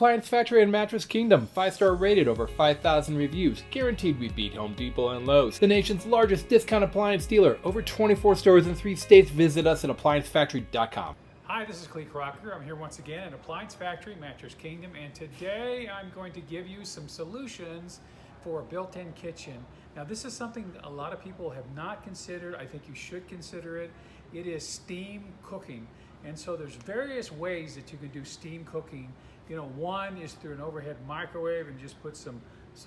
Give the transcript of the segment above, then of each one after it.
Appliance Factory and Mattress Kingdom, 5-star rated, over 5,000 reviews, guaranteed we beat Home Depot and Lowe's. The nation's largest discount appliance dealer, over 24 stores in 3 states. Visit us at ApplianceFactory.com. Hi, this is Clee Crocker. I'm here once again at Appliance Factory, Mattress Kingdom, and today I'm going to give you some solutions for a built-in kitchen. Now this is something a lot of people have not considered. I think you should consider it. It is steam cooking. And so there's various ways that you can do steam cooking. You know, one is through an overhead microwave and just put some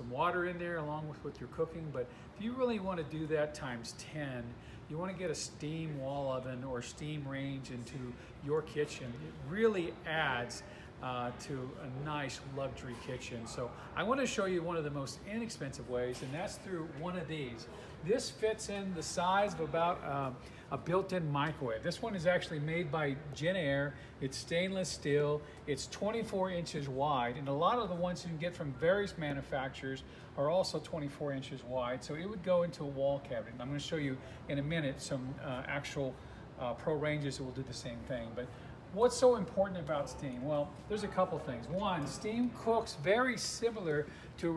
water in there along with your cooking. But if you really want to do that times 10, you want to get a steam wall oven or steam range into your kitchen. It really adds to a nice luxury kitchen. So I want to show you one of the most inexpensive ways, and that's through one of these. This fits in the size of about a built-in microwave. This one is actually made by KitchenAid. It's stainless steel. It's 24 inches wide, and a lot of the ones you can get from various manufacturers are also 24 inches wide. So it would go into a wall cabinet. And I'm going to show you in a minute some actual pro ranges that will do the same thing. But what's so important about steam? Well, there's a couple things. One, steam cooks very similar to a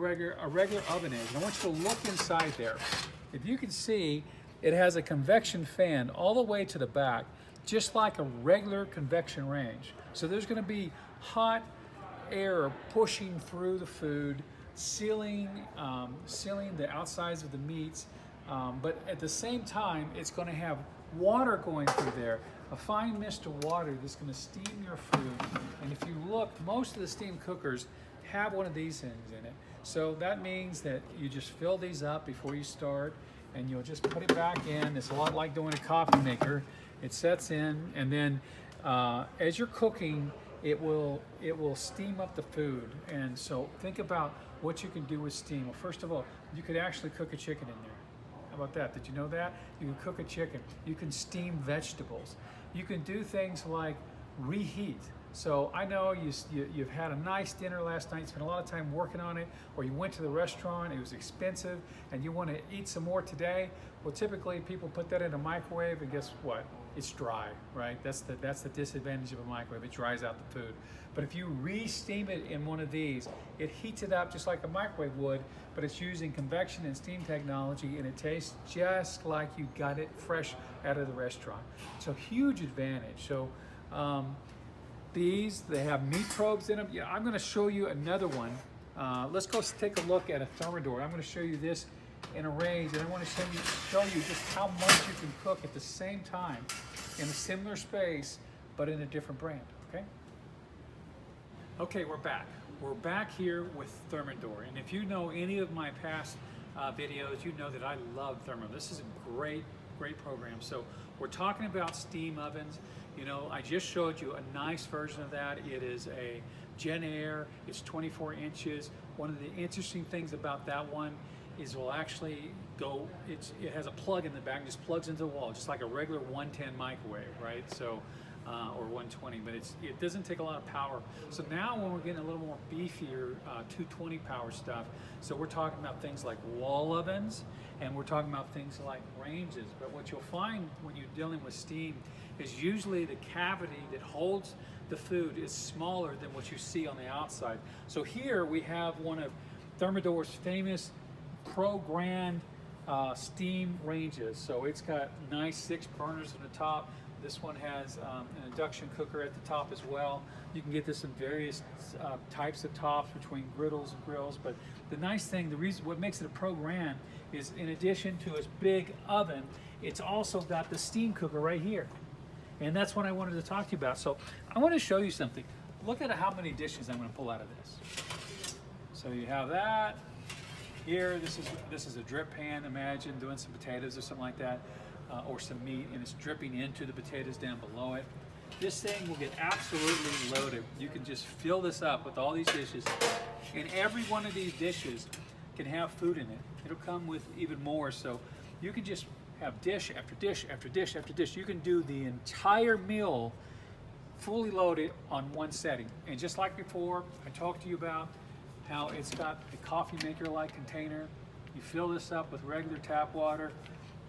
regular oven is. And I want you to look inside there. If you can see, it has a convection fan all the way to the back, just like a regular convection range. So there's going to be hot air pushing through the food, sealing the outsides of the meats, but at the same time, it's going to have water going through there, a fine mist of water that's going to steam your food. And if you look, most of the steam cookers have one of these things in it. So that means that you just fill these up before you start, and you'll just put it back in. It's a lot like doing a coffee maker. It sets in, and then as you're cooking, it will steam up the food. And so think about what you can do with steam. Well, first of all, you could actually cook a chicken in there. How about that? Did you know that? You can cook a chicken. You can steam vegetables. You can do things like reheat. So I know you've had a nice dinner last night, spent a lot of time working on it, or you went to the restaurant, it was expensive, and you want to eat some more today. Well, typically people put that in a microwave, and guess what? It's dry, right? That's the disadvantage of a microwave. It dries out the food. But if you re-steam it in one of these, it heats it up just like a microwave would, but it's using convection and steam technology, and it tastes just like you got it fresh out of the restaurant. So huge advantage. So they have meat probes in them. Yeah, I'm going to show you another one. Let's go take a look at a Thermador. I'm going to show you this in a range, and I want to show you just how much you can cook at the same time in a similar space, but in a different brand. Okay? Okay, we're back. We're back here with Thermador, and if you know any of my past videos, you know that I love Thermador. This is a great program. So we're talking about steam ovens. You know, I just showed you a nice version of that. It is a KitchenAid. It's 24 inches. One of the interesting things about that one is it will actually go, it has a plug in the back, just plugs into the wall, just like a regular 110 microwave, right? So, or 120, but it doesn't take a lot of power. So now when we're getting a little more beefier 220 power stuff, so we're talking about things like wall ovens, and we're talking about things like ranges. But what you'll find when you're dealing with steam is usually the cavity that holds the food is smaller than what you see on the outside. So here we have one of Thermador's famous Pro Grand steam ranges. So it's got nice 6 burners on the top. This one has an induction cooker at the top as well. You can get this in various types of tops between griddles and grills. But the nice thing, what makes it a Pro Grand is, in addition to its big oven, it's also got the steam cooker right here. And that's what I wanted to talk to you about. So I want to show you something. Look at how many dishes I'm going to pull out of this. So you have that. Here, this is a drip pan. Imagine doing some potatoes or something like that, or some meat, and it's dripping into the potatoes down below it. This thing will get absolutely loaded. You can just fill this up with all these dishes, and every one of these dishes can have food in it. It'll come with even more, so you can just have dish after dish after dish after dish. You can do the entire meal fully loaded on one setting. And just like before, I talked to you about how it's got a coffee maker-like container. You fill this up with regular tap water,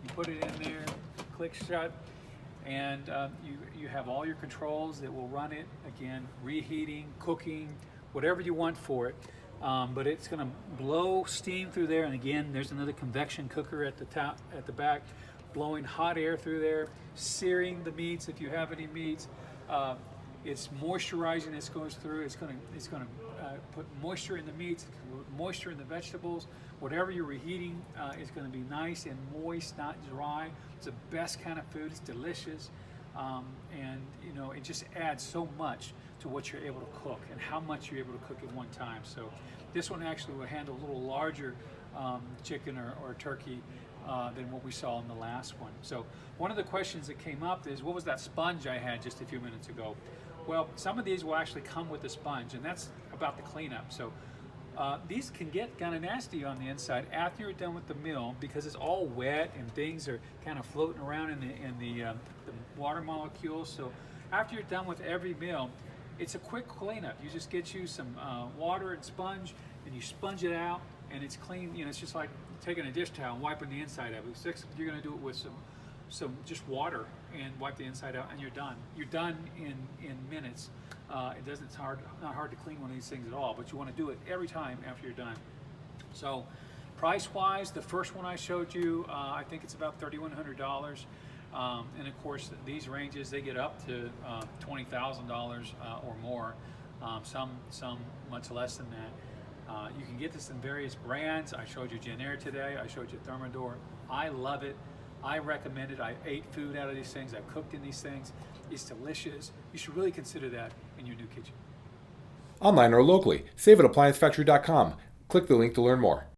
you put it in there, click shut, and you have all your controls that will run it. Again, reheating, cooking, whatever you want for it. But it's going to blow steam through there, and again, there's another convection cooker at the top, at the back, blowing hot air through there, searing the meats if you have any meats. It's moisturizing as it goes through. It's going to put moisture in the meats, moisture in the vegetables. Whatever you're reheating is going to be nice and moist, not dry. It's the best kind of food. It's delicious, and you know, it just adds so much to what you're able to cook and how much you're able to cook at one time. So this one actually will handle a little larger chicken or turkey than what we saw in the last one. So one of the questions that came up is, what was that sponge I had just a few minutes ago? Well, some of these will actually come with a sponge, and that's about the cleanup. So these can get kind of nasty on the inside after you're done with the meal, because it's all wet and things are kind of floating around in the water molecules. So after you're done with every meal, it's a quick cleanup. You just get you some water and sponge, and you sponge it out, and it's clean. You know, it's just like taking a dish towel and wiping the inside of it. You're going to do it with some just water and wipe the inside out, and you're done. You're done in minutes. It's not hard to clean one of these things at all, but you want to do it every time after you're done. So price-wise, the first one I showed you, I think it's about $3,100. And of course, these ranges, they get up to $20,000 or more. Some much less than that. You can get this in various brands. I showed you Genair today. I showed you Thermador. I love it. I recommend it. I ate food out of these things. I've cooked in these things. It's delicious. You should really consider that in your new kitchen. Online or locally, save at ApplianceFactory.com. Click the link to learn more.